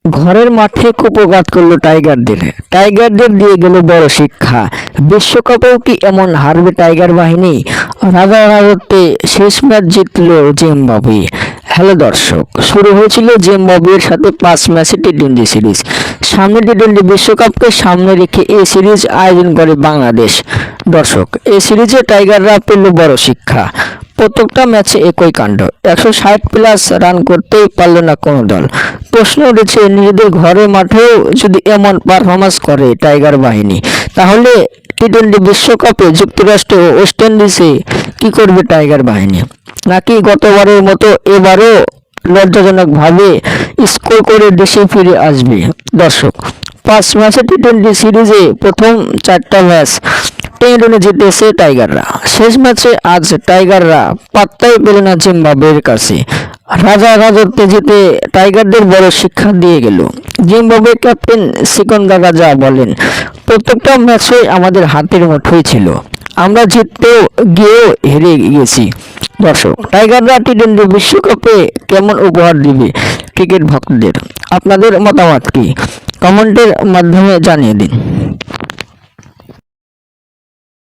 ঘরের মাঠে কুপঘাত করলো টাইগারদের দিয়ে গেল বড় শিক্ষা। বিশ্বকাপেও কি এমন হারবে টাইগার বাহিনী? রাজারহাটে শেষ ম্যাচ জিতলো জিম্বাবুয়ে। হ্যালো দর্শক, শুরু হয়েছিল জিম্বাবুয়ের সাথে 5 ম্যাচের টি-20 সিরিজ। সামনে টি-20 বিশ্বকাপকে সামনে রেখে এই সিরিজ আয়োজন করে বাংলাদেশ। দর্শক, এই সিরিজে টাইগাররা পেল বড় শিক্ষা। প্রত্যেকটা ম্যাচে একই কাণ্ড, 160+ রান করতেই পারল না কোনো দল। প্রশ্ন উঠেছে, নিজেদের ঘরের মাঠেও যদি এমন পারফরমেন্স করে টাইগার বাহিনী, তাহলে টি-20 বিশ্বকাপে যুক্তরাষ্ট্র ও ওয়েস্ট ইন্ডিজে কি করবে টাইগার বাহিনী? নাকি গতবারের মতো এবারও লজ্জাজনকভাবে স্কোর করে দেশে ফিরে আসবে? দর্শক, 5 ম্যাচের টি-20 সিরিজে প্রথম 4টা ম্যাচ টেনে টুনে জিতেছে টাইগাররা। শেষ ম্যাচে আজ টাইগাররা পাত্তাই পেল না জিম্বাবুয়ের কাছে। রাজারহাটে জিতে টাইগারদের বড় শিক্ষা দিয়ে গেল। জিম্বাবুয়ে ক্যাপ্টেন সিকন্দারাজা বলেন, প্রত্যেকটা ম্যাচই আমাদের হাতের মুঠোয় ছিল, আমরা জিততেও গিয়েও হেরে গেছি। দর্শক, টাইগাররা টি-20 বিশ্বকাপে কেমন উপহার দিবে ক্রিকেট ভক্তদের? আপনাদের মতামত কি? কমেন্টের মাধ্যমে জানিয়ে দিন।